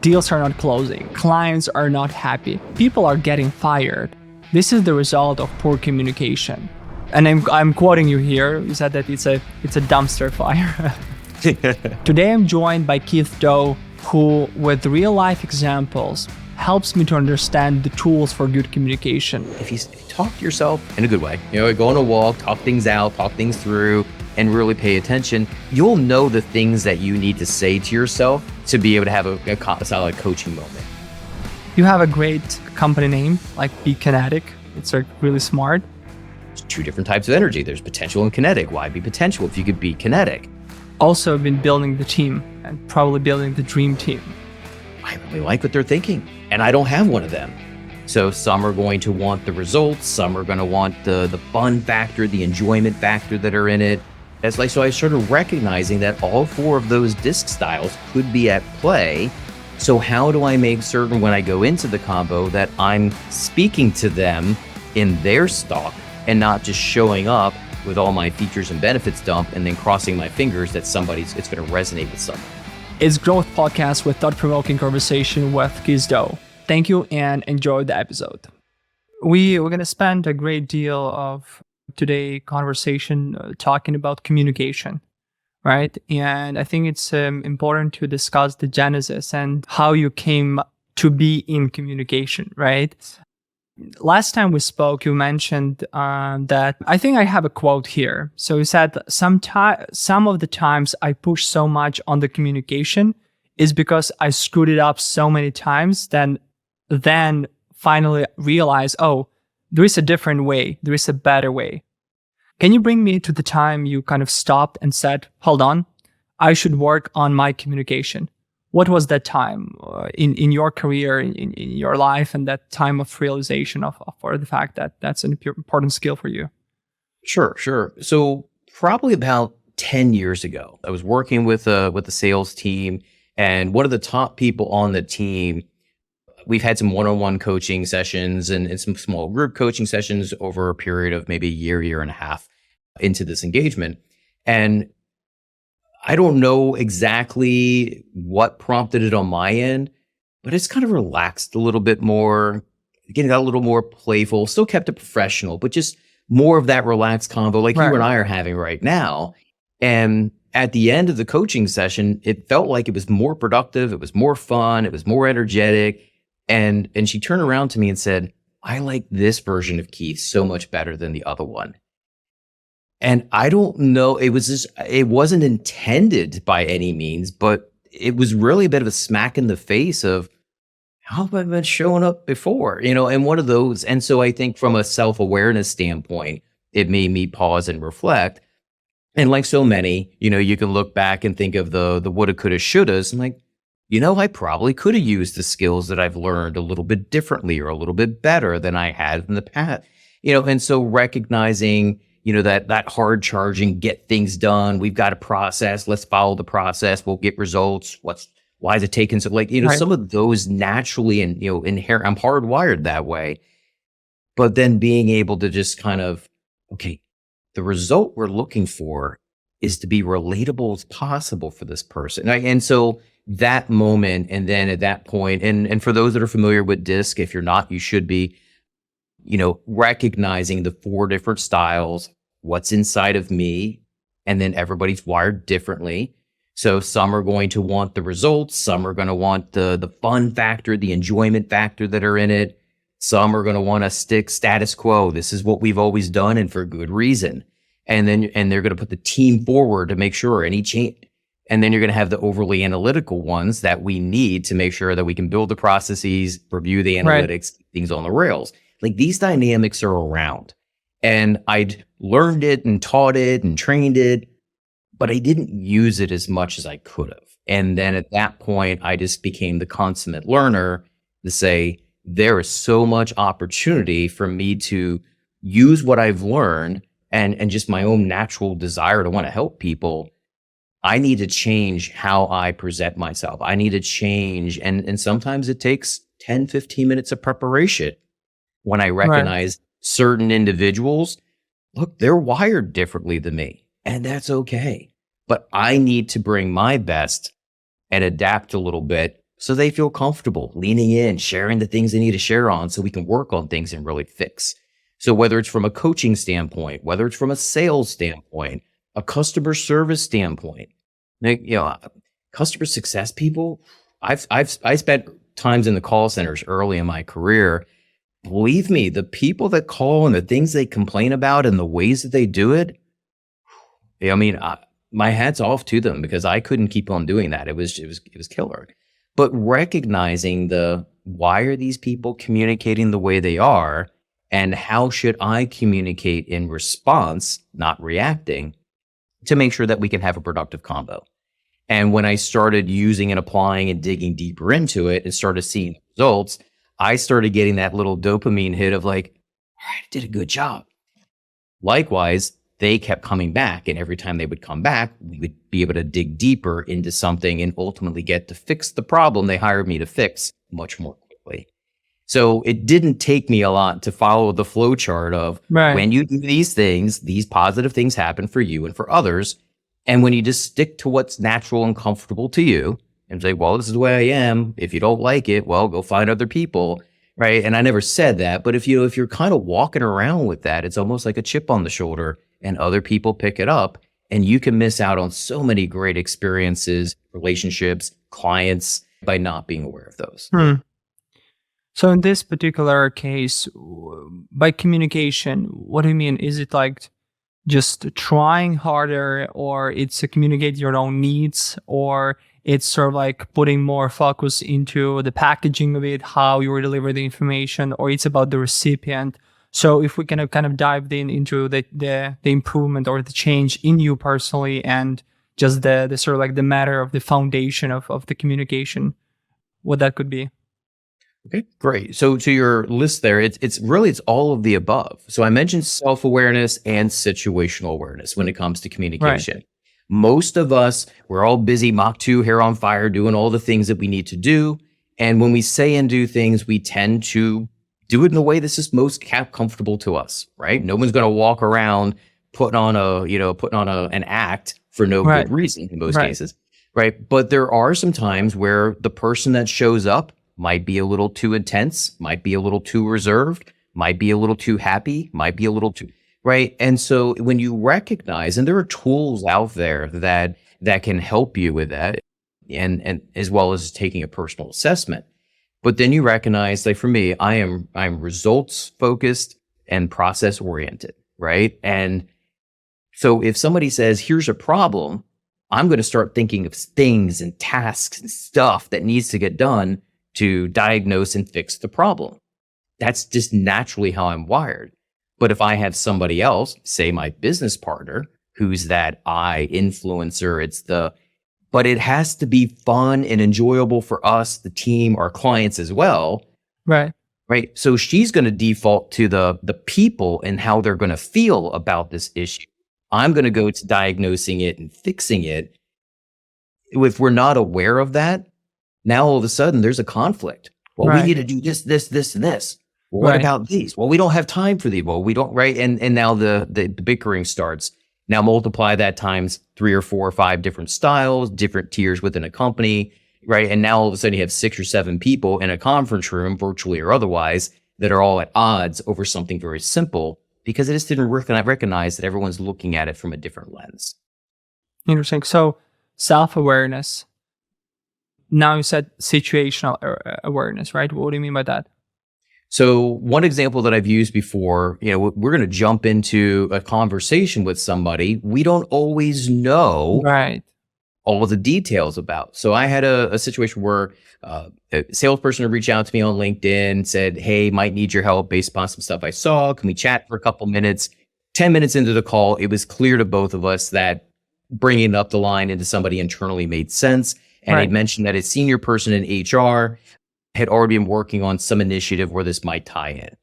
Deals are not closing. Clients are not happy. People are getting fired. This is the result of poor communication. And I'm quoting you here. You said that it's a dumpster fire. Today I'm joined by Keith Daw, who, with real life examples, helps me to understand the tools for good communication. If you talk to yourself in a good way, go on a walk, talk things out, talk things through, and really pay attention, you'll know the things that you need to say to yourself to be able to have a solid coaching moment. You have a great company name, like Be Kinetic. It's really smart. There's two different types of energy. There's potential and kinetic. Why be potential if you could be kinetic? Also been building the team and probably building the dream team. I really like what they're thinking, and I don't have one of them. So some are going to want the results, some are going to want the fun factor, the enjoyment factor that are in it. So I started recognizing that all four of those disc styles could be at play. So how do I make certain when I go into the combo that I'm speaking to them in their stock and not just showing up with all my features and benefits dump and then crossing my fingers that it's going to resonate with someone. It's Growth Podcast with thought-provoking conversation with Keith Daw. Thank you and enjoy the episode. We're going to spend a great deal of today's conversation talking about communication, right? And I think it's important to discuss the genesis and how you came to be in communication, right? Last time we spoke, you mentioned that I think I have a quote here. So you said some of the times I push so much on the communication is because I screwed it up so many times, then finally realize, oh, there is a different way. There is a better way. Can you bring me to the time you kind of stopped and said, hold on, I should work on my communication? What was that time in your career, in your life, and that time of realization for the fact that that's an important skill for you? Sure. So probably about 10 years ago, I was working with the sales team, and one of the top people on the team, we've had some one-on-one coaching sessions and some small group coaching sessions over a period of maybe a year and a half into this engagement. And I don't know exactly what prompted it on my end, but it's kind of relaxed a little bit more, getting a little more playful, still kept it professional, but just more of that relaxed convo like right. You and I are having right now. And at the end of the coaching session, it felt like it was more productive. It was more fun. It was more energetic. And she turned around to me and said, I like this version of Keith so much better than the other one. And I don't know, it wasn't intended by any means, but it was really a bit of a smack in the face of how have I been showing up before, and one of those. And so I think from a self-awareness standpoint, it made me pause and reflect. And like so many, you can look back and think of the woulda, coulda, shouldas, and like, I probably could have used the skills that I've learned a little bit differently or a little bit better than I had in the past, and so recognizing, that hard charging, get things done. We've got a process. Let's follow the process. We'll get results. Why is it taking so right. Some of those naturally and, inherent, I'm hardwired that way, but then being able to just kind of, okay, the result we're looking for is to be relatable as possible for this person. And so that moment, and then at that point, and for those that are familiar with DISC, if you're not, you should be, recognizing the four different styles, what's inside of me, and then everybody's wired differently. So some are going to want the results, some are going to want the fun factor, the enjoyment factor that are in it. Some are going to want to stick status quo. This is what we've always done, and for good reason. And they're going to put the team forward to make sure any change. And then you're going to have the overly analytical ones that we need to make sure that we can build the processes, review the analytics, things on the rails. Like these dynamics are around, and I'd learned it and taught it and trained it, but I didn't use it as much as I could have. And then at that point, I just became the consummate learner to say, there is so much opportunity for me to use what I've learned and just my own natural desire to want to help people. I need to change how I present myself. I need to change. And sometimes it takes 10, 15 minutes of preparation when I recognize certain individuals, look, they're wired differently than me, and that's okay. But I need to bring my best and adapt a little bit so they feel comfortable leaning in, sharing the things they need to share on so we can work on things and really fix. So whether it's from a coaching standpoint, whether it's from a sales standpoint, a customer service standpoint, customer success people, I spent times in the call centers early in my career. Believe me, the people that call and the things they complain about and the ways that they do it, my hat's off to them, because I couldn't keep on doing that. It was killer. But recognizing why are these people communicating the way they are, and how should I communicate in response, not reacting, to make sure that we can have a productive combo. And when I started using and applying and digging deeper into it and started seeing results, I started getting that little dopamine hit of like, all right, I did a good job. Likewise, they kept coming back, and every time they would come back, we would be able to dig deeper into something and ultimately get to fix the problem they hired me to fix much more quickly. So it didn't take me a lot to follow the flow chart of when you do these things, these positive things happen for you and for others. And when you just stick to what's natural and comfortable to you and say, well, this is the way I am. If you don't like it, well, go find other people. Right. And I never said that. But if you're kind of walking around with that, it's almost like a chip on the shoulder, and other people pick it up, and you can miss out on so many great experiences, relationships, clients, by not being aware of those. So in this particular case, by communication, what do you mean? Is it like just trying harder, or it's to communicate your own needs, or it's sort of like putting more focus into the packaging of it, how you deliver the information, or it's about the recipient? So if we can kind of dive into the improvement or the change in you personally, and just the sort of like the matter of the foundation of the communication, what that could be. Okay, great. So to your list there, it's all of the above. So I mentioned self-awareness and situational awareness when it comes to communication. Right. Most of us, we're all busy, Mach 2, hair on fire, doing all the things that we need to do. And when we say and do things, we tend to do it in a way that's just most comfortable to us, right? No one's going to walk around putting on an act for no good reason in most cases, right? But there are some times where the person that shows up might be a little too intense, might be a little too reserved, might be a little too happy, might be a little too, right? And so when you recognize, and there are tools out there that can help you with that, and as well as taking a personal assessment. But then you recognize, like for me, I'm results focused and process oriented, right? And so if somebody says, here's a problem, I'm going to start thinking of things and tasks and stuff that needs to get done to diagnose and fix the problem. That's just naturally how I'm wired. But if I have somebody else, say my business partner, who's that I influencer, but it has to be fun and enjoyable for us, the team, our clients as well. Right. Right. So she's going to default to the people and how they're going to feel about this issue. I'm going to go to diagnosing it and fixing it. If we're not aware of that, now all of a sudden there's a conflict. Well, we need to do this, and this. Well, what about these? Well, we don't have time for these. Well, we don't, right? And now the bickering starts. Now multiply that times 3 or 4 or 5 different styles, different tiers within a company, right? And now all of a sudden you have 6 or 7 people in a conference room, virtually or otherwise, that are all at odds over something very simple, because it just didn't recognize that everyone's looking at it from a different lens. Interesting. So self-awareness. Now you said situational awareness, right? What do you mean by that? So one example that I've used before, we're going to jump into a conversation with somebody we don't always know all of the details about. So I had a situation where a salesperson would reach out to me on LinkedIn, said, hey, might need your help based upon some stuff I saw. Can we chat for a couple minutes? 10 minutes into the call, it was clear to both of us that bringing up the line into somebody internally made sense. And I mentioned that a senior person in HR had already been working on some initiative where this might tie in.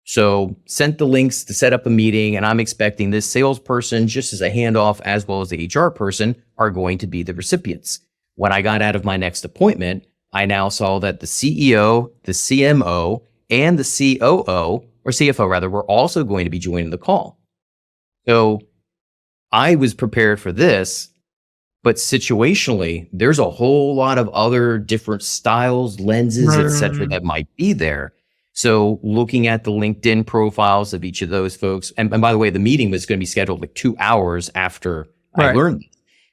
So sent the links to set up a meeting, and I'm expecting this salesperson, just as a handoff, as well as the HR person, are going to be the recipients. When I got out of my next appointment, I now saw that the CEO, the CMO, and the COO, or CFO rather, were also going to be joining the call. So I was prepared for this, But situationally, there's a whole lot of other different styles, lenses, et cetera, that might be there. So looking at the LinkedIn profiles of each of those folks, and by the way, the meeting was going to be scheduled like 2 hours after I learned this.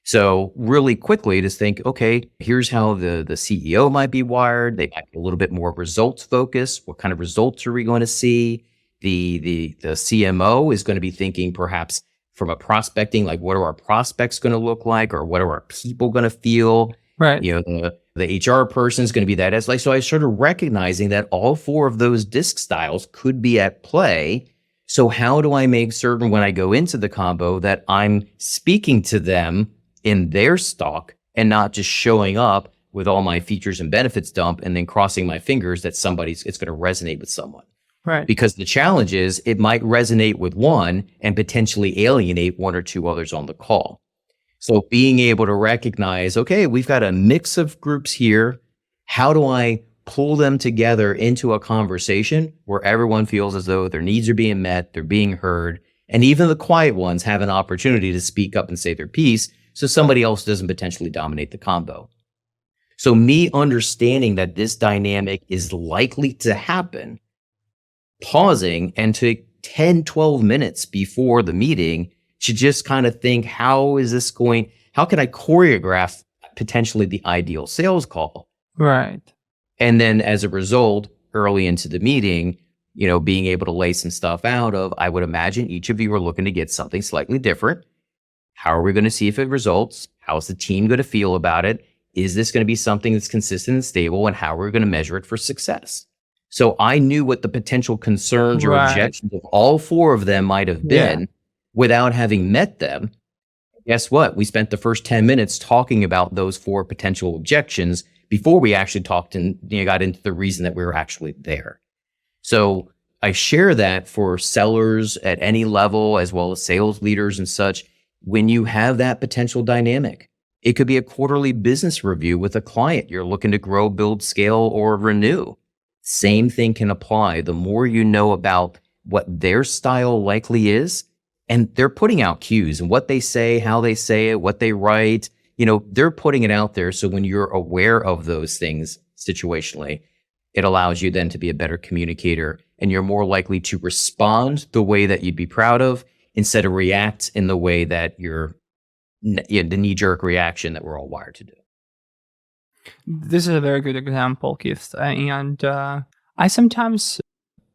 So really quickly just think, okay, here's how the CEO might be wired. They might be a little bit more results focused. What kind of results are we going to see? The CMO is going to be thinking perhaps from a prospecting, like what are our prospects going to look like, or what are our people going to feel? Right. You know, the HR person is going to be that. As like, so I started recognizing that all 4 of those disc styles could be at play. So how do I make certain when I go into the combo that I'm speaking to them in their stock and not just showing up with all my features and benefits dump and then crossing my fingers that it's going to resonate with someone. Right. Because the challenge is it might resonate with one and potentially alienate 1 or 2 others on the call. So being able to recognize, okay, we've got a mix of groups here. How do I pull them together into a conversation where everyone feels as though their needs are being met, they're being heard, and even the quiet ones have an opportunity to speak up and say their piece so somebody else doesn't potentially dominate the combo. So me understanding that this dynamic is likely to happen, pausing and take 10, 12 minutes before the meeting to just kind of think, how can I choreograph potentially the ideal sales call? Right. And then as a result, early into the meeting, being able to lay some stuff out of, I would imagine each of you are looking to get something slightly different. How are we going to see if it results? How's the team going to feel about it? Is this going to be something that's consistent and stable? And how are we going to measure it for success? So I knew what the potential concerns or objections of all 4 of them might have been without having met them. Guess what? We spent the first 10 minutes talking about those 4 potential objections before we actually talked and got into the reason that we were actually there. So I share that for sellers at any level, as well as sales leaders and such. When you have that potential dynamic, it could be a quarterly business review with a client you're looking to grow, build, scale, or renew. Same thing can apply. The more you know about what their style likely is, and they're putting out cues and what they say, how they say it, what they write, they're putting it out there. So when you're aware of those things situationally, it allows you then to be a better communicator, and you're more likely to respond the way that you'd be proud of instead of react in the way that the knee-jerk reaction that we're all wired to do. This is a very good example, Keith. And I sometimes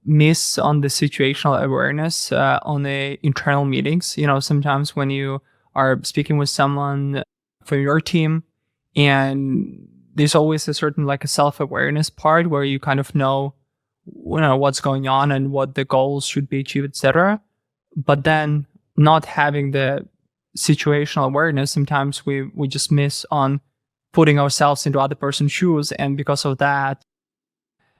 miss on the situational awareness on the internal meetings. Sometimes when you are speaking with someone from your team, and there's always a certain a self-awareness part where you kind of know what's going on and what the goals should be achieved, etc. But then not having the situational awareness, sometimes we just miss on putting ourselves into other person's shoes, and because of that,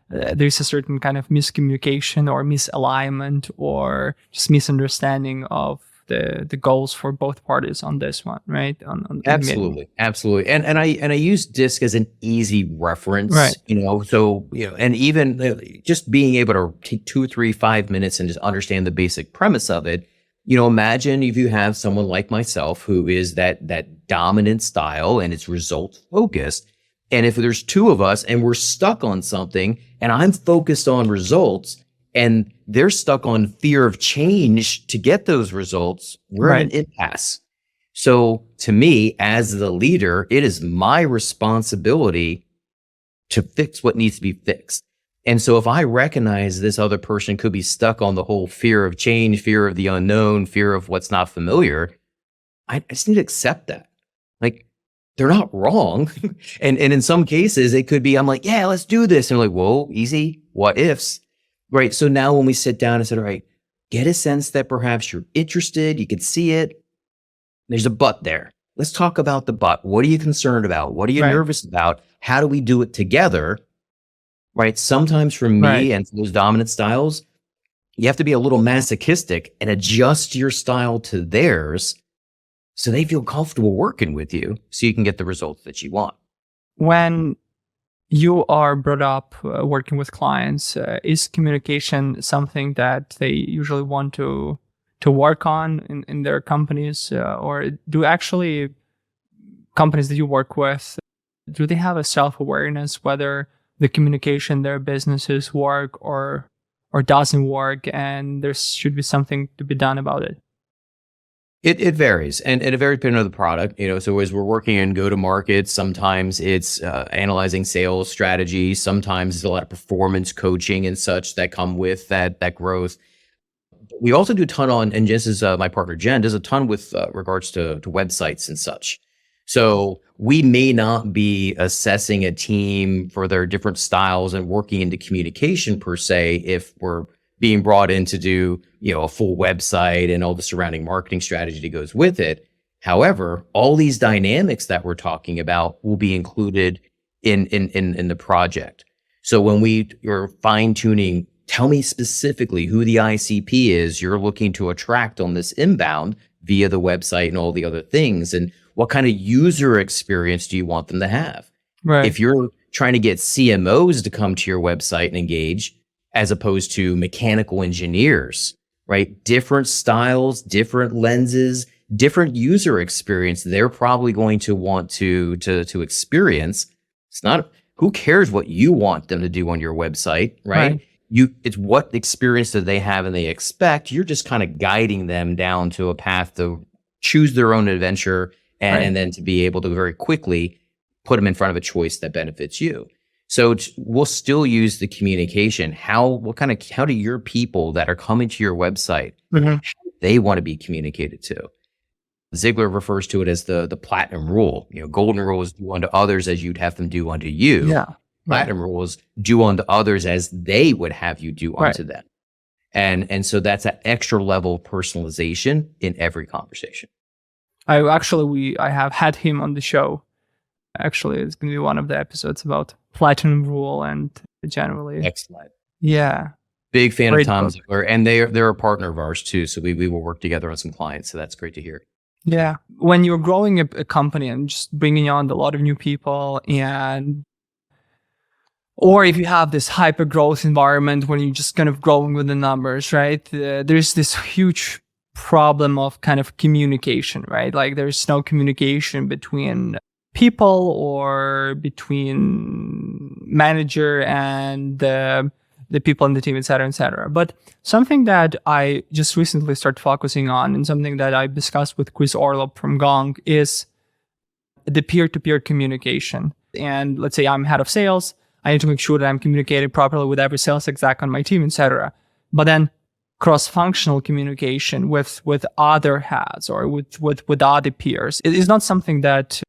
there's a certain kind of miscommunication or misalignment or just misunderstanding of the goals for both parties on this one, right? Absolutely. And I use DISC as an easy reference, right? So and even just being able to take 2, 3, 5 minutes and just understand the basic premise of it. Imagine if you have someone like myself who is that dominant style and it's result focused. And if there's 2 of us and we're stuck on something and I'm focused on results and they're stuck on fear of change to get those results, we're in an impasse. So to me, as the leader, it is my responsibility to fix what needs to be fixed. And so if I recognize this other person could be stuck on the whole fear of change, fear of the unknown, fear of what's not familiar, I just need to accept that. They're not wrong. and in some cases, it could be, I'm like, yeah, let's do this. And they're like, whoa, easy, what ifs? Right. So now when we sit down and say, all right, get a sense that perhaps you're interested, you can see it. There's a but there. Let's talk about the but. What are you concerned about? What are you nervous about? How do we do it together? Right. Sometimes for me and for those dominant styles, you have to be a little masochistic and adjust your style to theirs so they feel comfortable working with you so you can get the results that you want. When you are brought up working with clients, is communication something that they usually want to work on in their companies, or do actually companies that you work with, do they have a self-awareness whether the communication their businesses work or doesn't work, and there should be something to be done about it? It varies, and it varies depending on the product. So as we're working in go-to-market, sometimes it's analyzing sales strategy. Sometimes there's a lot of performance coaching and such that come with that growth. We also do a ton on, and just as my partner Jen does a ton with regards to websites and such. So we may not be assessing a team for their different styles and working into communication per se if we're being brought in to do, a full website and all the surrounding marketing strategy that goes with it. However, all these dynamics that we're talking about will be included in the project. So when you're fine tuning, tell me specifically who the ICP is you're looking to attract on this inbound via the website and all the other things, and what kind of user experience do you want them to have? Right. If you're trying to get CMOs to come to your website and engage, as opposed to mechanical engineers, right? Different styles, different lenses, different user experience they're probably going to want to experience. It's not, who cares what you want them to do on your website, right? It's what experience do they have and they expect. You're just kind of guiding them down to a path to choose their own adventure and then to be able to very quickly put them in front of a choice that benefits you. So we'll still use the communication. How do your people that are coming to your website, they want to be communicated to? Ziegler refers to it as the platinum rule. Golden rule is do unto others as you'd have them do unto you. Yeah. Platinum rule is do unto others as they would have you do unto them. And so that's an extra level of personalization in every conversation. I have had him on the show. Actually, it's going to be one of the episodes about platinum rule and generally. Excellent. Yeah. Big fan Great of Tom book. Ziegler, and they're a partner of ours too. So we will work together on some clients. So that's great to hear. Yeah. When you're growing a company and just bringing on a lot of new people, or if you have this hyper growth environment when you're just kind of growing with the numbers, right? There's this huge problem of kind of communication, right? Like there's no communication between people or between manager and the people in the team, et cetera, et cetera. But something that I just recently started focusing on and something that I discussed with Chris Orlop from Gong is the peer-to-peer communication. And let's say I'm head of sales. I need to make sure that I'm communicating properly with every sales exec on my team, et cetera. But then cross-functional communication with other heads or with other peers, it is not something that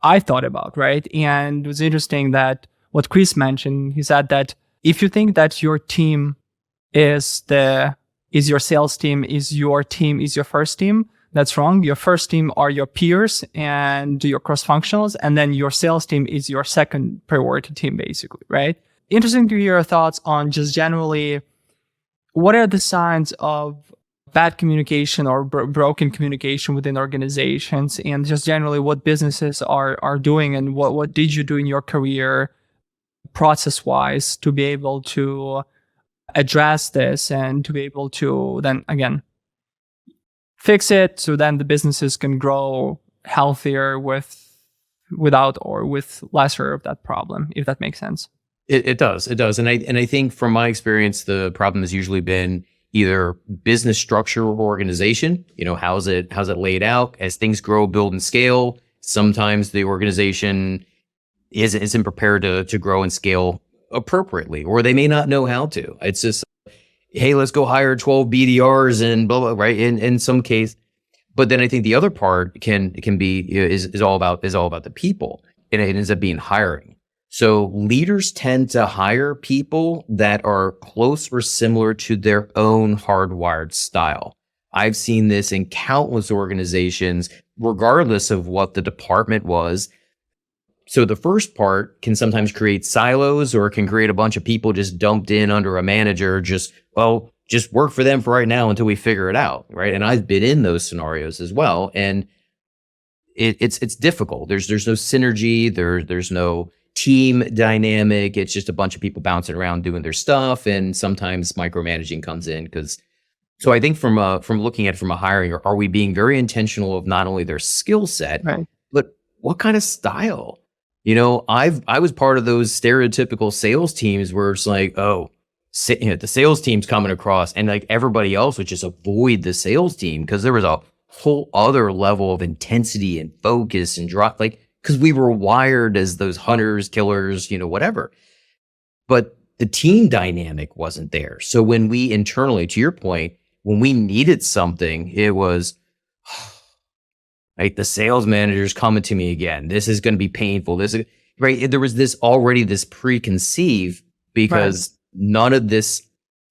I thought about, right? And it was interesting that what Chris mentioned, he said that if you think that your team is your sales team, is your first team, that's wrong. Your first team are your peers and your cross-functionals, and then your sales team is your second priority team, basically, right? Interesting to hear your thoughts on just generally, what are the signs of bad communication or broken communication within organizations, and just generally what businesses are doing, and what did you do in your career process-wise to be able to address this and to be able to then again fix it so then the businesses can grow healthier without or with lesser of that problem, if that makes sense. It does. And I think from my experience, the problem has usually been either business structure or organization. How's it laid out? As things grow, build, and scale, sometimes the organization isn't prepared to grow and scale appropriately, or they may not know how to. It's just, hey, let's go hire 12 BDRs and blah, blah, right? In some case. But then I think the other part can be is all about the people, and it ends up being hiring. So leaders tend to hire people that are close or similar to their own hardwired style. I've seen this in countless organizations, regardless of what the department was. So the first part can sometimes create silos, or it can create a bunch of people just dumped in under a manager, just work for them for right now until we figure it out, right? And I've been in those scenarios as well. And it's difficult. There's no synergy, there's no team dynamic. It's just a bunch of people bouncing around doing their stuff, and sometimes micromanaging comes in. So I think from looking at it from a hiring, are we being very intentional of not only their skill set, right, but what kind of style? I was part of those stereotypical sales teams where it's like, oh, the sales team's coming across, and like everybody else would just avoid the sales team because there was a whole other level of intensity and focus and drop, like, because we were wired as those hunters, killers, whatever. But the team dynamic wasn't there. So when we internally, to your point, when we needed something, it was like the sales manager's coming to me again. This is going to be painful. This is right. There was this preconceived because none of this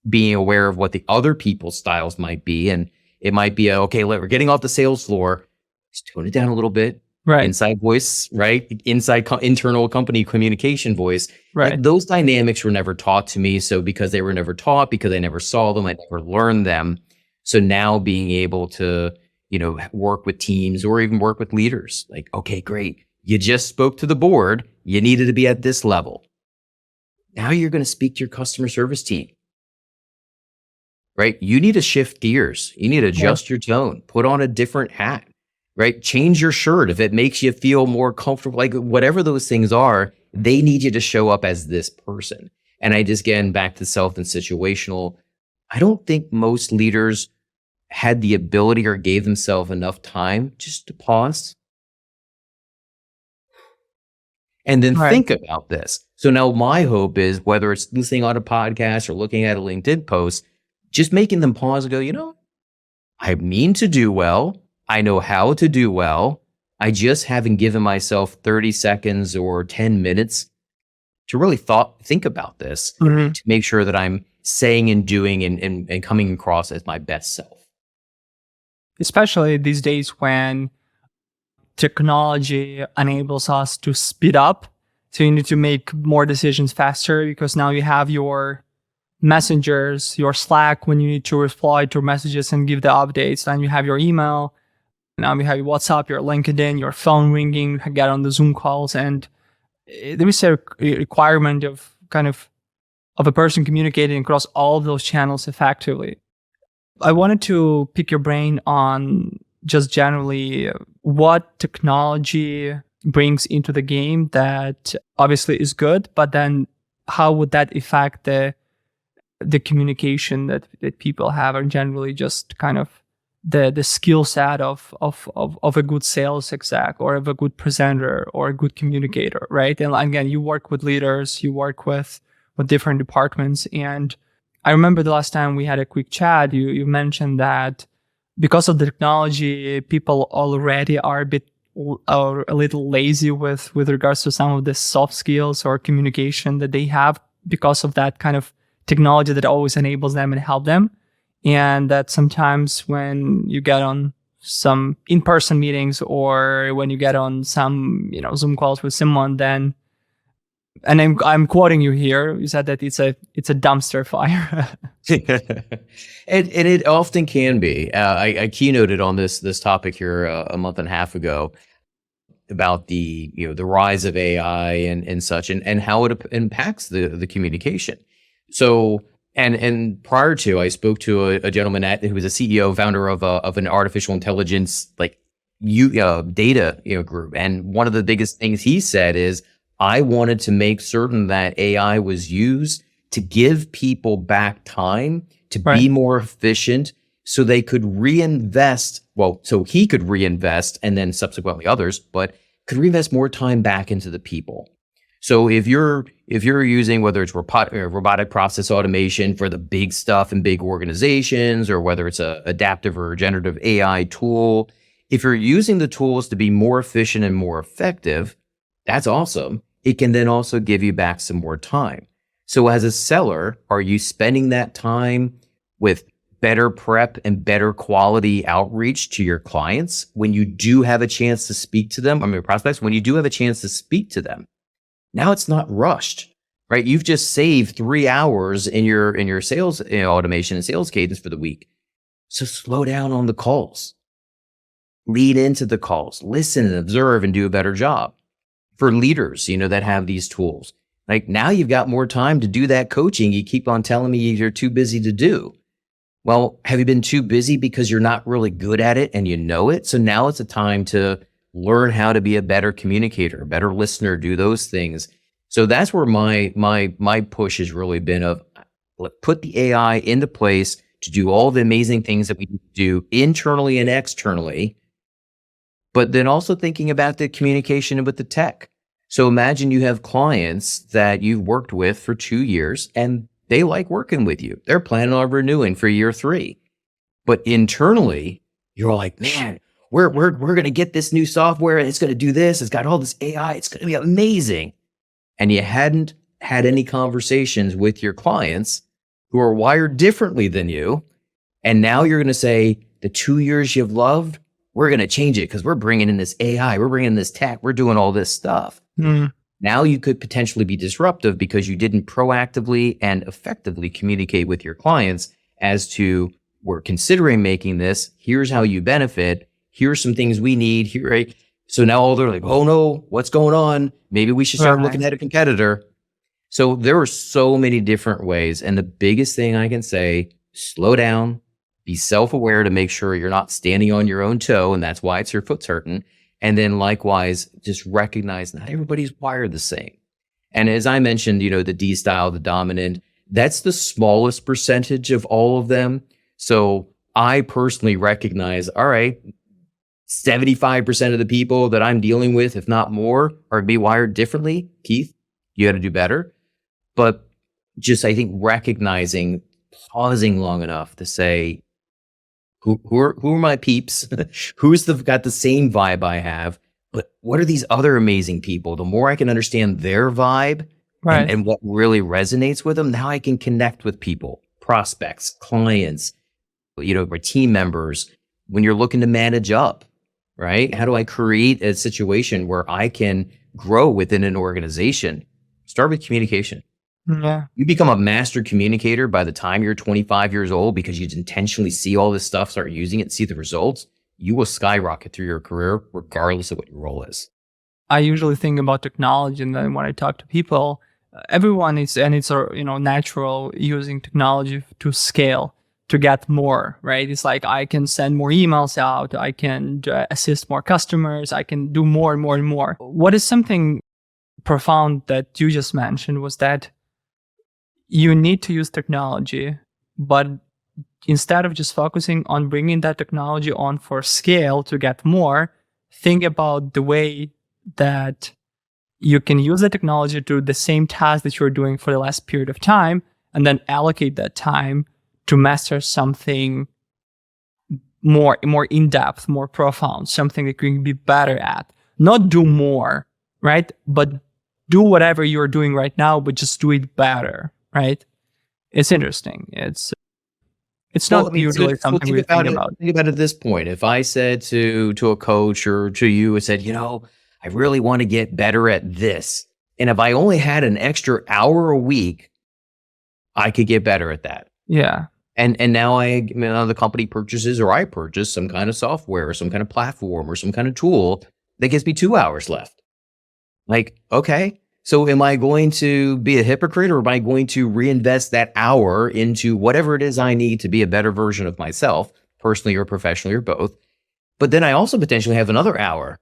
being aware of what the other people's styles might be. And it might be, okay, we're getting off the sales floor. Just tone it down a little bit. Right. Inside voice, right? Internal company communication voice. Right. Like, those dynamics were never taught to me. So because they were never taught, because I never saw them, I never learned them. So now being able to, work with teams or even work with leaders, like, okay, great. You just spoke to the board. You needed to be at this level. Now you're going to speak to your customer service team, right? You need to shift gears. You need to adjust your tone, put on a different hat. Right? Change your shirt if it makes you feel more comfortable. Like, whatever those things are, they need you to show up as this person. And I just, getting back to self and situational, I don't think most leaders had the ability or gave themselves enough time just to pause and then think about this. So now my hope is, whether it's listening on a podcast or looking at a LinkedIn post, just making them pause and go, I mean to do well. I know how to do well. I just haven't given myself 30 seconds or 10 minutes to really think about this, to make sure that I'm saying and doing and coming across as my best self. Especially these days when technology enables us to speed up. So you need to make more decisions faster, because now you have your messengers, your Slack when you need to reply to messages and give the updates. Then you have your email. Now you have your WhatsApp, your LinkedIn, your phone ringing, get on the Zoom calls. And there is a requirement of a person communicating across all of those channels effectively. I wanted to pick your brain on just generally what technology brings into the game that obviously is good, but then how would that affect the communication that people have, and generally just the skill set of a good sales exec or of a good presenter or a good communicator, right? And again, you work with leaders, you work with different departments. And I remember the last time we had a quick chat, you mentioned that because of the technology, people already are a little lazy with regards to some of the soft skills or communication that they have, because of that kind of technology that always enables them and help them. And that sometimes when you get on some in-person meetings or when you get on some, Zoom calls with someone, then, and I'm quoting you here, you said that it's a dumpster fire. and it often can be. I keynoted on this topic here a month and a half ago about the rise of AI and such, and how it impacts the communication. So. And prior to, I spoke to a gentleman who was a CEO, founder of an artificial intelligence data group. And one of the biggest things he said is, I wanted to make certain that AI was used to give people back time to be more efficient, so they could reinvest. Well, so he could reinvest, and then subsequently others, but could reinvest more time back into the people. So if you're using, whether it's robotic process automation for the big stuff in big organizations, or whether it's a adaptive or generative AI tool, if you're using the tools to be more efficient and more effective, that's awesome. It can then also give you back some more time. So as a seller, are you spending that time with better prep and better quality outreach to your clients when you do have a chance to speak to them? Prospects, when you do have a chance to speak to them. Now it's not rushed, right? You've just saved 3 hours in your sales automation and sales cadence for the week. So slow down on the calls. Lead into the calls. Listen and observe and do a better job. For leaders, that have these tools, like, now you've got more time to do that coaching you keep on telling me you're too busy to do. Well, have you been too busy because you're not really good at it and you know it? So now it's a time to learn how to be a better communicator, a better listener, do those things. So that's where my push has really been of put the AI into place to do all the amazing things that we do internally and externally, but then also thinking about the communication with the tech. So imagine you have clients that you've worked with for 2 years and they like working with you. They're planning on renewing for year 3. But internally, you're like, man, we're going to get this new software and it's going to do this. It's got all this AI. It's going to be amazing. And you hadn't had any conversations with your clients who are wired differently than you. And now you're going to say, the 2 years you've loved, we're going to change it because we're bringing in this AI, we're bringing in this tech, we're doing all this stuff. Now you could potentially be disruptive because you didn't proactively and effectively communicate with your clients as to, we're considering making this, here's how you benefit, here's some things we need here, right? So now they're like, oh no, what's going on? Maybe we should start looking at a competitor. So there are so many different ways. And the biggest thing I can say, slow down, be self-aware to make sure you're not standing on your own toe. And that's why it's your foot's hurting. And then likewise, just recognize not everybody's wired the same. And as I mentioned, the D style, the dominant, that's the smallest percentage of all of them. So I personally recognize, all right, 75% of the people that I'm dealing with, if not more, are be wired differently. Keith, you got to do better. But just, I think, recognizing, pausing long enough to say, who are my peeps? Who's got the same vibe I have? But what are these other amazing people? The more I can understand their vibe and what really resonates with them, now I can connect with people, prospects, clients, my team members. When you're looking to manage up, right? How do I create a situation where I can grow within an organization? Start with communication. Yeah. You become a master communicator by the time you're 25 years old because you intentionally see all this stuff, start using it, and see the results. You will skyrocket through your career regardless of what your role is. I usually think about technology, and then when I talk to people, everyone is, and it's natural, using technology to scale, to get more, right? It's like, I can send more emails out, I can assist more customers, I can do more and more and more. What is something profound that you just mentioned was that you need to use technology, but instead of just focusing on bringing that technology on for scale to get more, think about the way that you can use the technology to do the same task that you're doing for the last period of time, and then allocate that time to master something more in-depth, more profound, something that you can be better at. Not do more, right? But do whatever you're doing right now, but just do it better, right? It's interesting. It's not usually something we think about. Think about it at this point. If I said to a coach or to you, I said, I really want to get better at this. And if I only had an extra hour a week, I could get better at that. Yeah. And now the company purchases, or I purchase some kind of software or some kind of platform or some kind of tool that gives me 2 hours left. Like, okay, so am I going to be a hypocrite, or am I going to reinvest that hour into whatever it is I need to be a better version of myself, personally or professionally or both? But then I also potentially have another hour.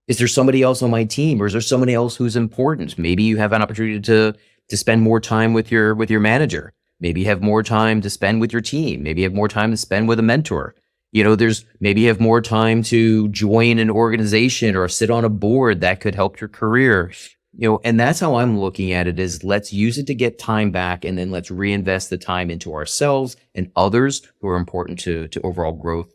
Is there somebody else on my team, or is there somebody else who's important? Maybe you have an opportunity to spend more time with your manager. Maybe you have more time to spend with your team. Maybe you have more time to spend with a mentor. Maybe you have more time to join an organization or sit on a board that could help your career. And that's how I'm looking at it, is let's use it to get time back, and then let's reinvest the time into ourselves and others who are important to overall growth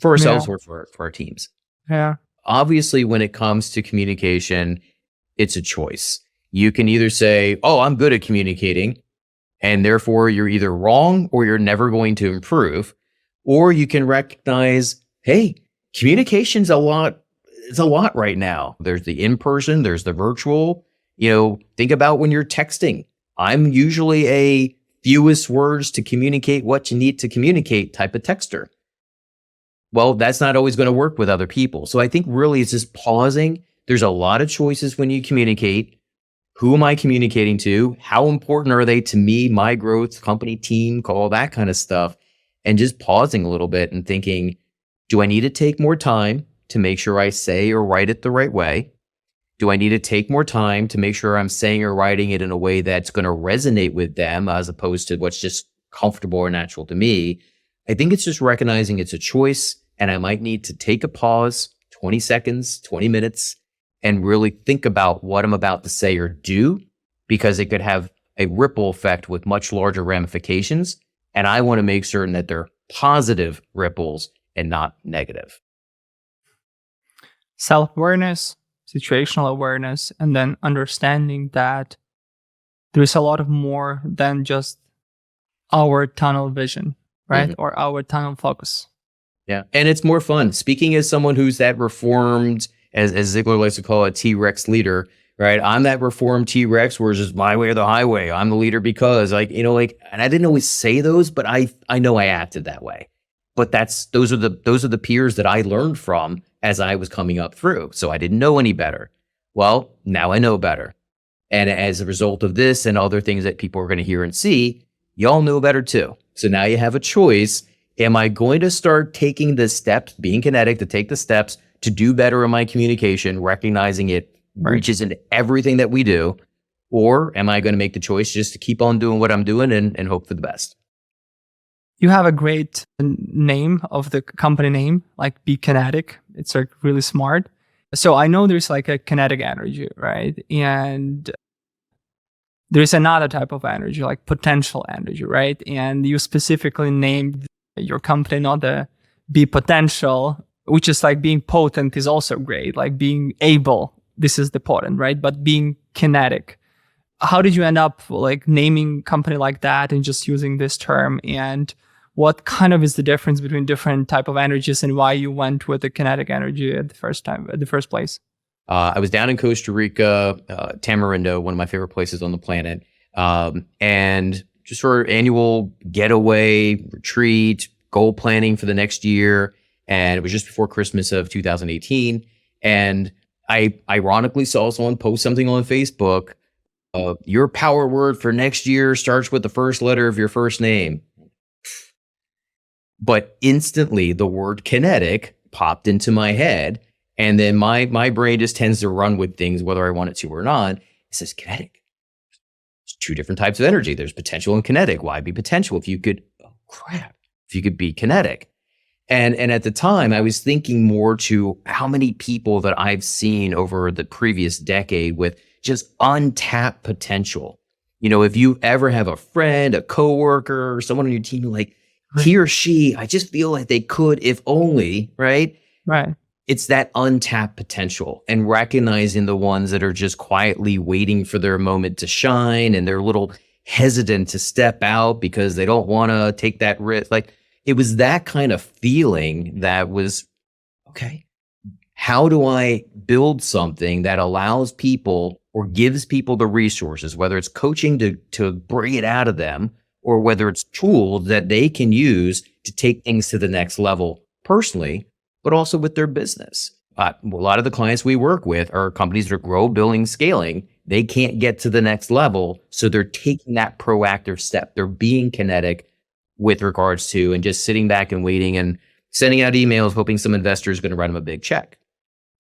for ourselves or for our teams. Yeah. Obviously, when it comes to communication, it's a choice. You can either say, oh, I'm good at communicating, and therefore you're either wrong or you're never going to improve. Or you can recognize, hey, communication's it's a lot right now. There's the in-person, there's the virtual. Think about when you're texting. I'm usually a fewest words to communicate what you need to communicate type of texter. Well, that's not always going to work with other people. So I think really it's just pausing. There's a lot of choices when you communicate. Who am I communicating to? How important are they to me, my growth, company, team, all that kind of stuff? And just pausing a little bit and thinking, do I need to take more time to make sure I say or write it the right way? Do I need to take more time to make sure I'm saying or writing it in a way that's going to resonate with them as opposed to what's just comfortable or natural to me? I think it's just recognizing it's a choice, and I might need to take a pause, 20 seconds, 20 minutes, and really think about what I'm about to say or do, because it could have a ripple effect with much larger ramifications. And I want to make certain that they're positive ripples and not negative. Self-awareness, situational awareness, and then understanding that there's a lot of more than just our tunnel vision, right? Mm-hmm. Or our tunnel focus. Yeah. And it's more fun. Speaking as someone who's that reformed, as Ziegler likes to call it, T-Rex leader, right? I'm that reformed T-Rex where it's just my way or the highway. I'm the leader because and I didn't always say those, but I know I acted that way. But those are the peers that I learned from as I was coming up through. So I didn't know any better. Well, now I know better. And as a result of this and other things that people are going to hear and see, y'all know better too. So now you have a choice. Am I going to start taking the steps, being kinetic, to take the steps to do better in my communication, recognizing it reaches into everything that we do? Or am I going to make the choice just to keep on doing what I'm doing and hope for the best? You have a great name of the company name, like Be Kinetic. It's like really smart. So I know there's like a kinetic energy, right? And there's another type of energy, like potential energy, right? And you specifically named your company not the Be Potential, which is like being potent is also great, like being able, this is the potent, right? But being kinetic. How did you end up like naming company like that and just using this term? And what kind of is the difference between different type of energies and why you went with the kinetic energy at the first place? I was down in Costa Rica, Tamarindo, one of my favorite places on the planet. And just for an annual getaway, retreat, goal planning for the next year. And it was just before Christmas of 2018. And I ironically saw someone post something on Facebook. Your power word for next year starts with the first letter of your first name. But instantly the word kinetic popped into my head. And then my brain just tends to run with things, whether I want it to or not. It says kinetic. There's two different types of energy. There's potential and kinetic. Why be potential if you could be kinetic? And at the time, I was thinking more to how many people that I've seen over the previous decade with just untapped potential. If you ever have a friend, a coworker, or someone on your team, like he or she, I just feel like they could, if only, right? Right. It's that untapped potential and recognizing the ones that are just quietly waiting for their moment to shine and they're a little hesitant to step out because they don't want to take that risk. Like it was that kind of feeling that was, okay, how do I build something that allows people or gives people the resources, whether it's coaching to bring it out of them or whether it's tools that they can use to take things to the next level personally, but also with their business. A lot of the clients we work with are companies that grow, building, scaling. They can't get to the next level. So they're taking that proactive step. They're being kinetic with regards to and just sitting back and waiting and sending out emails, hoping some investor is going to write them a big check.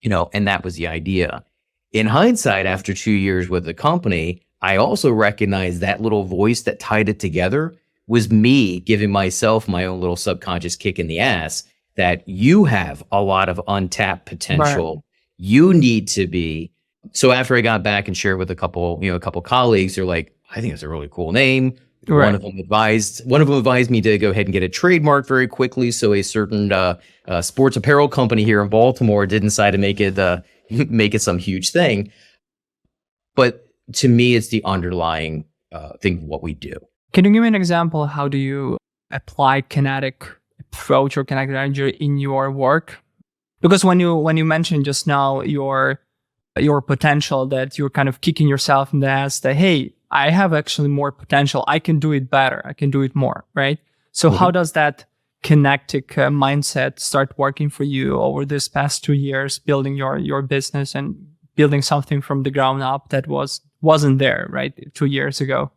And that was the idea. In hindsight, after 2 years with the company, I also recognized that little voice that tied it together was me giving myself my own little subconscious kick in the ass that you have a lot of untapped potential. Right. You need to be. So after I got back and shared with a couple colleagues, they're like, I think it's a really cool name. Right. One of them advised me to go ahead and get a trademark very quickly. So a certain sports apparel company here in Baltimore did decide to make it some huge thing. But to me, it's the underlying thing of what we do. Can you give me an example? How do you apply kinetic approach or kinetic energy in your work? Because when you mentioned just now your potential, that you're kind of kicking yourself in the ass that, hey, I have actually more potential. I can do it better. I can do it more, right? So how does that kinetic mindset start working for you over this past 2 years, building your business and building something from the ground up that wasn't there, right, 2 years ago?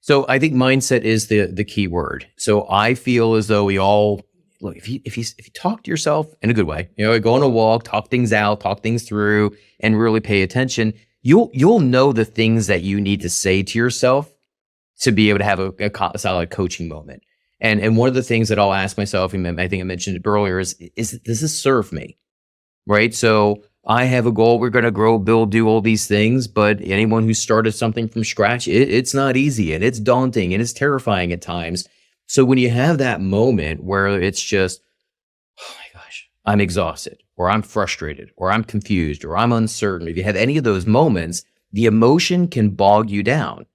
So I think mindset is the key word. So I feel as though we all look, if you talk to yourself in a good way, go on a walk, talk things out, talk things through, and really pay attention, you'll know the things that you need to say to yourself to be able to have a solid coaching moment. And one of the things that I'll ask myself, and I think I mentioned it earlier, is does this serve me? Right? So I have a goal. We're going to grow, build, do all these things. But anyone who started something from scratch, it's not easy, and it's daunting, and it's terrifying at times. So when you have that moment where it's just, oh my gosh, I'm exhausted, or I'm frustrated, or I'm confused, or I'm uncertain, if you have any of those moments, the emotion can bog you down.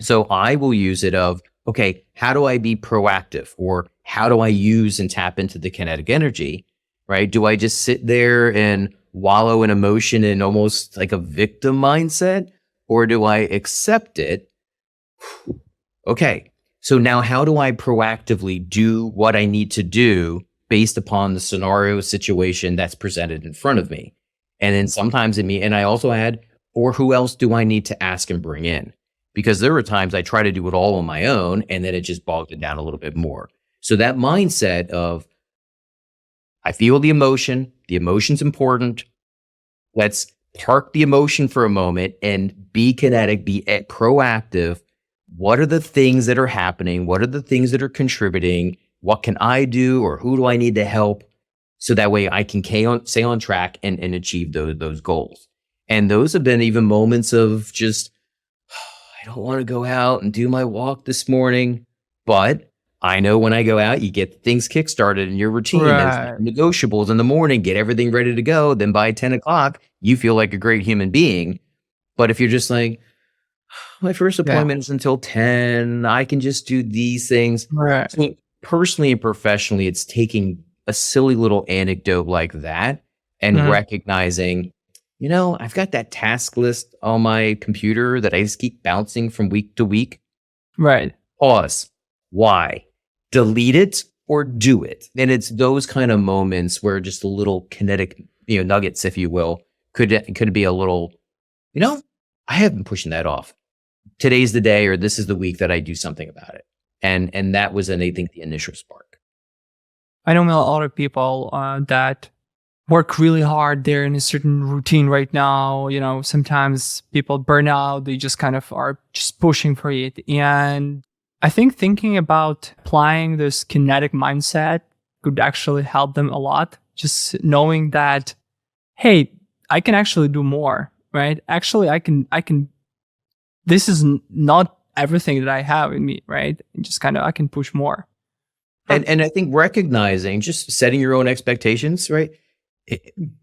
So I will use it of, okay, how do I be proactive? Or how do I use and tap into the kinetic energy, right? Do I just sit there and wallow in emotion in almost like a victim mindset? Or do I accept it? Okay, so now how do I proactively do what I need to do based upon the scenario situation that's presented in front of me? And then sometimes and I also add, or who else do I need to ask and bring in? Because there were times I try to do it all on my own, and then it just bogged it down a little bit more. So that mindset of, I feel the emotion's important. Let's park the emotion for a moment and be kinetic, be proactive. What are the things that are happening? What are the things that are contributing? What can I do, or who do I need to help? So that way I can stay on track and achieve those goals. And those have been even moments of just, I don't want to go out and do my walk this morning, but I know when I go out, you get things kickstarted in your routine, Right. negotiables in the morning, get everything ready to go. Then by 10 o'clock, you feel like a great human being. But if you're just like, my first appointment is until 10, I can just do these things. Right. So personally and professionally, it's taking a silly little anecdote like that and recognizing, I've got that task list on my computer that I just keep bouncing from week to week. Right. Pause. Why? Delete it or do it. And it's those kind of moments where just a little kinetic, nuggets, if you will, could be a little, I have been pushing that off. Today's the day, or this is the week that I do something about it. And that was, I think, the initial spark. I know a lot of people that work really hard. They're in a certain routine right now. Sometimes people burn out. They just kind of are just pushing for it. And I think thinking about applying this kinetic mindset could actually help them a lot. Just knowing that, hey, I can actually do more, right? Actually, I can, this is not everything that I have in me, right? And just kind of, I can push more. And I think recognizing, just setting your own expectations, right?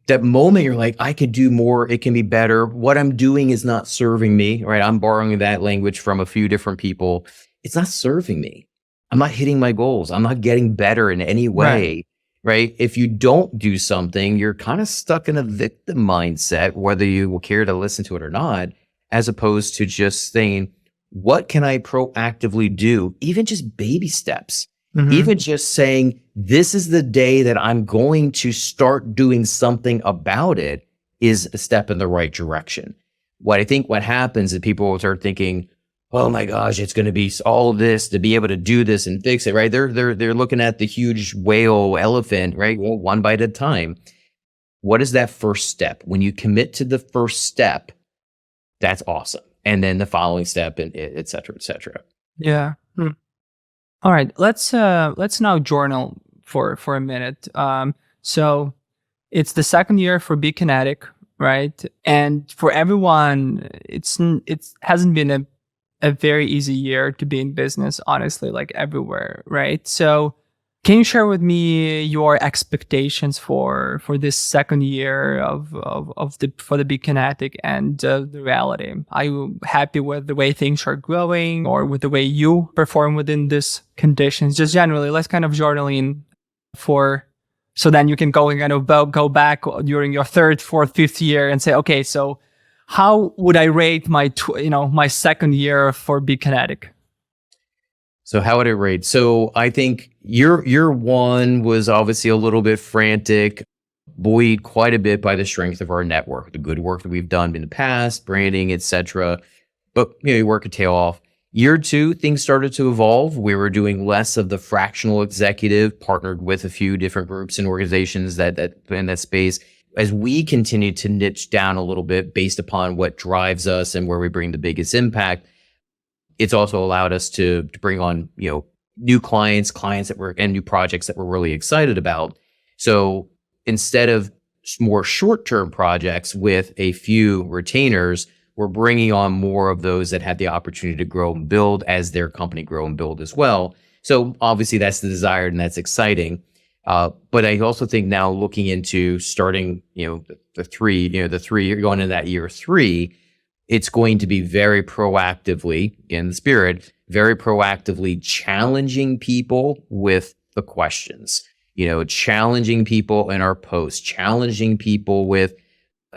That moment you're like, I could do more, it can be better. What I'm doing is not serving me, right? I'm borrowing that language from a few different people. It's not serving me. I'm not hitting my goals. I'm not getting better in any way, right? If you don't do something, you're kind of stuck in a victim mindset, whether you will care to listen to it or not, as opposed to just saying, what can I proactively do? Even just baby steps. Even just saying, this is the day that I'm going to start doing something about it is a step in the right direction. What happens is people will start thinking, oh my gosh, it's going to be all of this to be able to do this and fix it, right? They're looking at the huge whale elephant, right? Well, one bite at a time. What is that first step? When you commit to the first step, that's awesome. And then the following step, and et cetera, et cetera. Yeah. All right, let's now journal for a minute. So it's the second year for Be Kinetic, right? And for everyone, it hasn't been a very easy year to be in business, honestly, like everywhere, right? So can you share with me your expectations for this second year for the Be Kinetic and the reality? Are you happy with the way things are growing, or with the way you perform within these conditions? Just generally, let's kind of journal in so then you can go and kind of go back during your third, fourth, fifth year and say, okay, so how would I rate my second year for Be Kinetic? So how would it rate? So I think year one was obviously a little bit frantic, buoyed quite a bit by the strength of our network, the good work that we've done in the past, branding, etc. But you work a tail off. Year two, things started to evolve. We were doing less of the fractional executive, partnered with a few different groups and organizations that in that space. As we continued to niche down a little bit based upon what drives us and where we bring the biggest impact, it's also allowed us to bring on, new clients that were, and new projects that we're really excited about. So instead of more short-term projects with a few retainers, we're bringing on more of those that had the opportunity to grow and build as their company grow and build as well. So obviously that's the desired and that's exciting. But I also think now looking into starting, the three, going into that year three, it's going to be very proactively, in the spirit, very proactively challenging people with the questions, challenging people in our posts, challenging people with,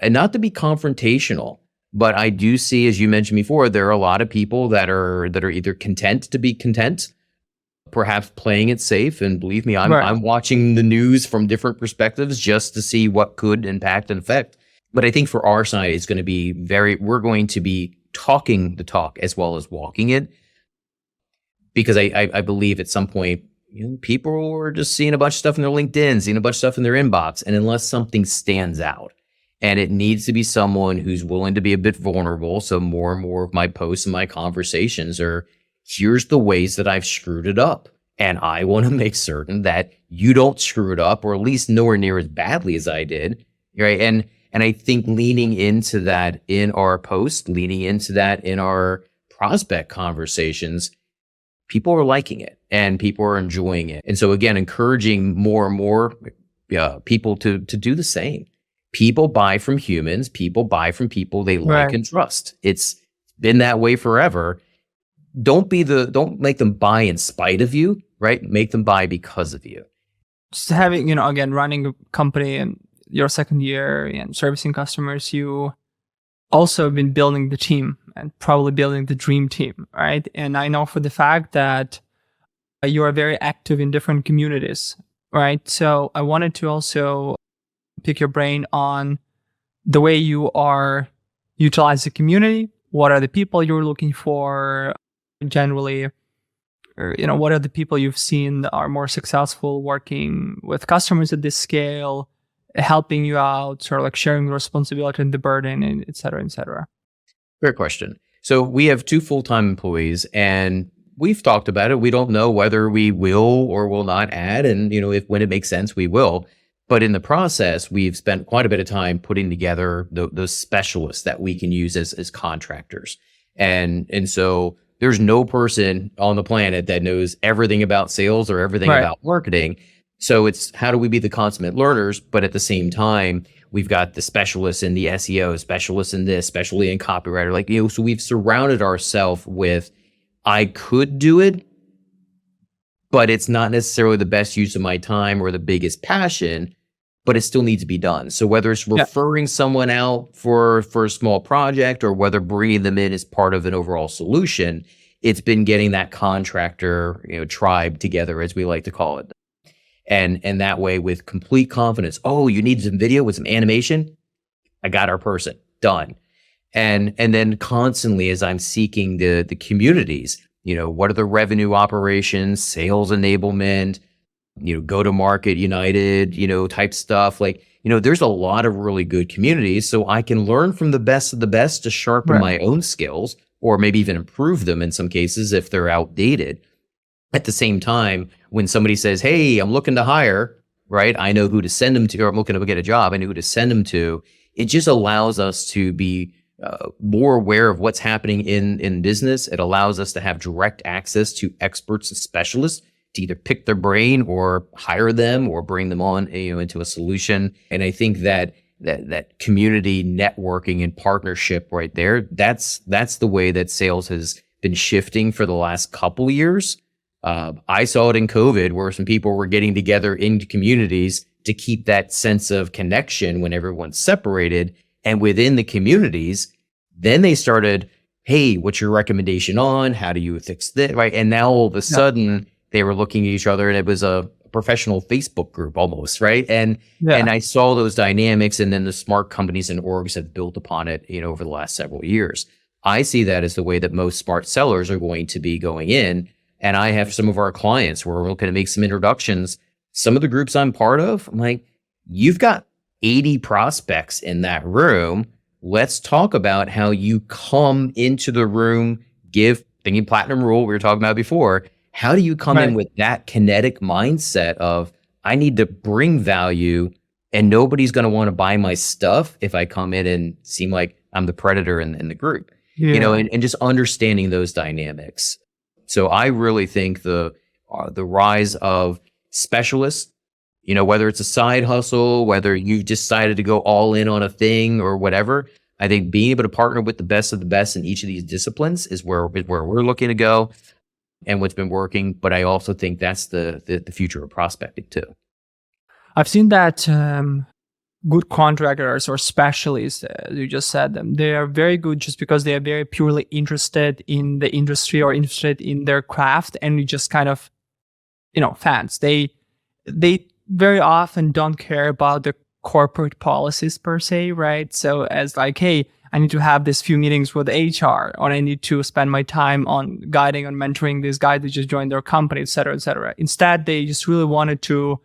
and not to be confrontational, but I do see, as you mentioned before, there are a lot of people that are either content to be content, perhaps playing it safe. And believe me, I'm watching the news from different perspectives just to see what could impact and affect. But I think for our side, it's going to be we're going to be talking the talk as well as walking it. Because I believe at some point, people are just seeing a bunch of stuff in their LinkedIn, seeing a bunch of stuff in their inbox. And unless something stands out, and it needs to be someone who's willing to be a bit vulnerable. So more and more of my posts and my conversations are, here's the ways that I've screwed it up. And I want to make certain that you don't screw it up, or at least nowhere near as badly as I did. Right. And I think leaning into that in our posts, leaning into that in our prospect conversations, people are liking it and people are enjoying it. And so again, encouraging more and more people to do the same. People buy from humans. People buy from people they like and trust. It's been that way forever. Don't make them buy in spite of you, right? Make them buy because of you. Just having, again, running a company in your second year and servicing customers, you also have been building the team and probably building the dream team, right? And I know for the fact that you are very active in different communities, right? So I wanted to also pick your brain on the way you are utilize the community. What are the people you're looking for generally? Or, what are the people you've seen are more successful working with customers at this scale, helping you out, sort of like sharing the responsibility and the burden, and et cetera, et cetera? Great question. So we have 2 full-time employees, and we've talked about it. We don't know whether we will or will not add, and when it makes sense, we will. But in the process, we've spent quite a bit of time putting together those specialists that we can use as contractors. And so there's no person on the planet that knows everything about sales or everything about marketing. So it's how do we be the consummate learners, but at the same time, we've got the specialists in the SEO, specialists in this, especially in copywriter. So we've surrounded ourselves with, I could do it, but it's not necessarily the best use of my time or the biggest passion, but it still needs to be done. So whether it's referring someone out for a small project or whether bringing them in as part of an overall solution, it's been getting that contractor, tribe together, as we like to call it. And that way with complete confidence, oh, you need some video with some animation? I got our person, done. And then constantly as I'm seeking the communities, what are the revenue operations, sales enablement, go to market united, type stuff. There's a lot of really good communities. So I can learn from the best of the best to sharpen my own skills, or maybe even improve them in some cases if they're outdated. At the same time, when somebody says, hey, I'm looking to hire, right? I know who to send them to, or I'm looking to get a job. I know who to send them to. It just allows us to be more aware of what's happening in business. It allows us to have direct access to experts and specialists to either pick their brain or hire them or bring them on into a solution. And I think that community networking and partnership right there, that's the way that sales has been shifting for the last couple of years. I saw it in COVID where some people were getting together into communities to keep that sense of connection when everyone's separated. And within the communities, then they started, hey, what's your recommendation on? How do you fix this? Right. And now all of a sudden they were looking at each other and it was a professional Facebook group almost. Right. And I saw those dynamics, and then the smart companies and orgs have built upon it, over the last several years. I see that as the way that most smart sellers are going to be going in. And I have some of our clients where we're looking to make some introductions. Some of the groups I'm part of, I'm like, you've got 80 prospects in that room. Let's talk about how you come into the room, thinking platinum rule we were talking about before. How do you come in with that kinetic mindset of, I need to bring value and nobody's going to want to buy my stuff if I come in and seem like I'm the predator in the group, and just understanding those dynamics. So I really think the rise of specialists, whether it's a side hustle, whether you've decided to go all in on a thing or whatever, I think being able to partner with the best of the best in each of these disciplines is where we're looking to go and what's been working. But I also think that's the future of prospecting too. I've seen that good contractors or specialists, you just said them, they are very good just because they are very purely interested in the industry or interested in their craft, and you just kind of, fans. They very often don't care about the corporate policies per se, right? So as like, hey, I need to have this few meetings with HR, or I need to spend my time on guiding and mentoring this guy that just joined their company, et cetera, et cetera. Instead, they just really wanted to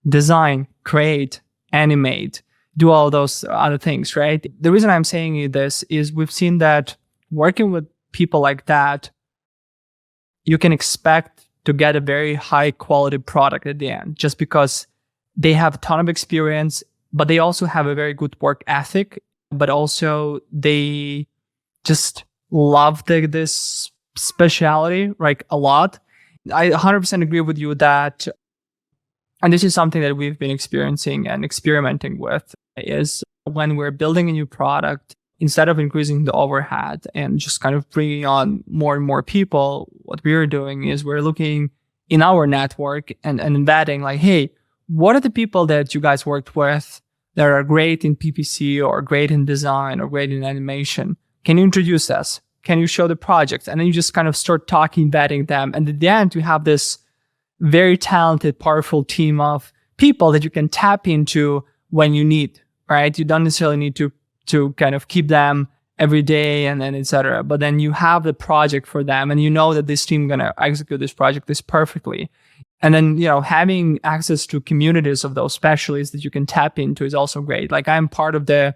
design, create, animate, do all those other things, right? The reason I'm saying this is we've seen that working with people like that, you can expect to get a very high quality product at the end, just because they have a ton of experience, but they also have a very good work ethic, but also they just love this specialty, like a lot. I 100% agree with you that, and this is something that we've been experiencing and experimenting with, is when we're building a new product, instead of increasing the overhead and just kind of bringing on more and more people, what we're doing is we're looking in our network and embedding like, hey, what are the people that you guys worked with that are great in PPC or great in design or great in animation? Can you introduce us? Can you show the projects? And then you just kind of start talking, vetting them. And at the end, you have this very talented, powerful team of people that you can tap into when you need, right? You don't necessarily need to kind of keep them every day and et cetera. But then you have the project for them and you know that this team going to execute this project this perfectly. And then, having access to communities of those specialists that you can tap into is also great. Like I'm part of the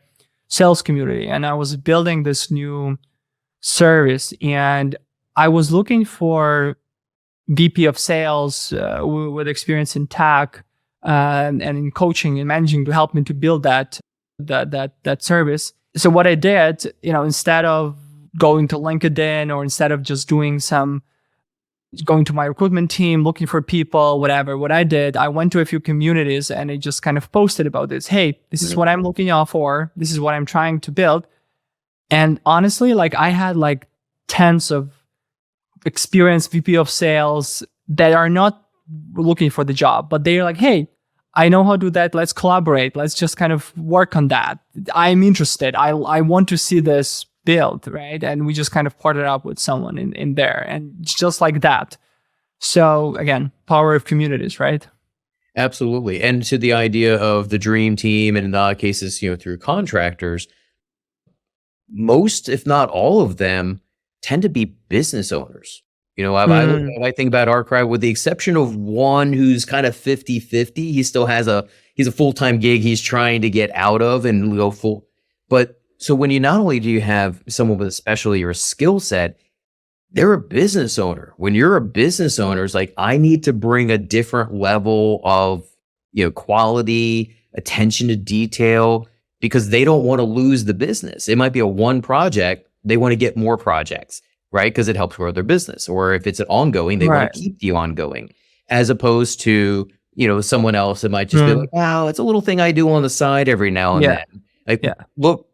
sales community and I was building this new service and I was looking for VP of sales with experience in tech and in coaching and managing to help me to build that service. So what I did, instead of going to LinkedIn or instead of just going to my recruitment team, looking for people, whatever, what I did, I went to a few communities and I just kind of posted about this. Hey, this is what I'm looking out for. This is what I'm trying to build. And honestly, like I had like tens of experienced VP of sales that are not looking for the job, but they're like, hey, I know how to do that. Let's collaborate. Let's just kind of work on that. I'm interested. I want to see this build, right? And we just kind of partnered up with someone in there and just like that. So again, power of communities, right? Absolutely. And to the idea of the dream team, and in a lot of cases, through contractors, most, if not all of them, tend to be business owners. I think about our crowd, with the exception of one who's kind of 50-50, he still has he's a full-time gig he's trying to get out of and go full. But so when you not only do you have someone with a specialty or a skill set, they're a business owner. When you're a business owner, it's like, I need to bring a different level of, quality, attention to detail, because they don't want to lose the business. It might be a one project. They want to get more projects, right? Because it helps grow their business. Or if it's an ongoing, they want to keep the ongoing, as opposed to, someone else that might just be like, wow, it's a little thing I do on the side every now and then. Like, look,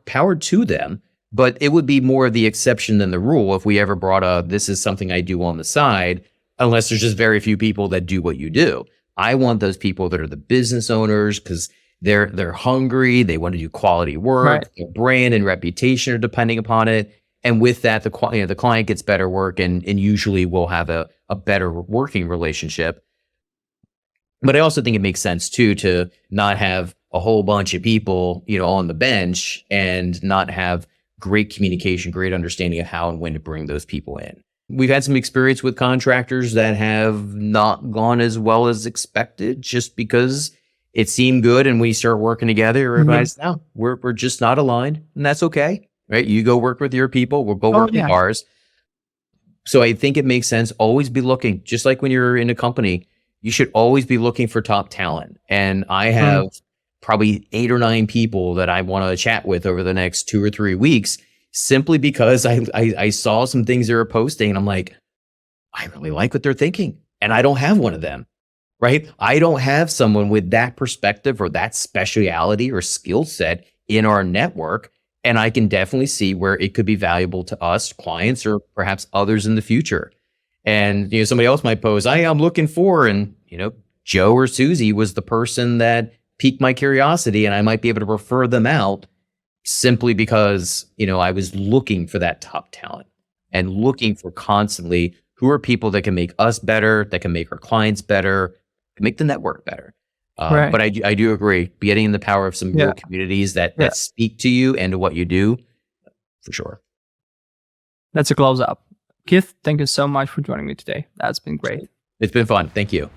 power to them, but it would be more of the exception than the rule if we ever brought this is something I do on the side, unless there's just very few people that do what you do. I want those people that are the business owners, because they're hungry, they want to do quality work, their brand and reputation are depending upon it. And with that, the client gets better work and usually will have a better working relationship. But I also think it makes sense too to not have a whole bunch of people, on the bench and not have great communication, great understanding of how and when to bring those people in. We've had some experience with contractors that have not gone as well as expected just because it seemed good and we start working together. Everybody's, no, we're just not aligned, and that's okay, right? You go work with your people, we'll go work with ours. So I think it makes sense. Always be looking, just like when you're in a company, you should always be looking for top talent. And I have probably 8 or 9 people that I want to chat with over the next 2 or 3 weeks, simply because I saw some things they were posting and I'm like, I really like what they're thinking. And I don't have one of them, right? I don't have someone with that perspective or that speciality or skill set in our network. And I can definitely see where it could be valuable to us, clients, or perhaps others in the future. And, somebody else might pose, I'm looking for, and, Joe or Susie was the person that piqued my curiosity, and I might be able to refer them out simply because, I was looking for that top talent and looking for constantly who are people that can make us better, that can make our clients better, can make the network better. But I do agree, getting in the power of some real communities that speak to you and to what you do, for sure. That's a close up. Keith, thank you so much for joining me today. That's been great. It's been fun. Thank you.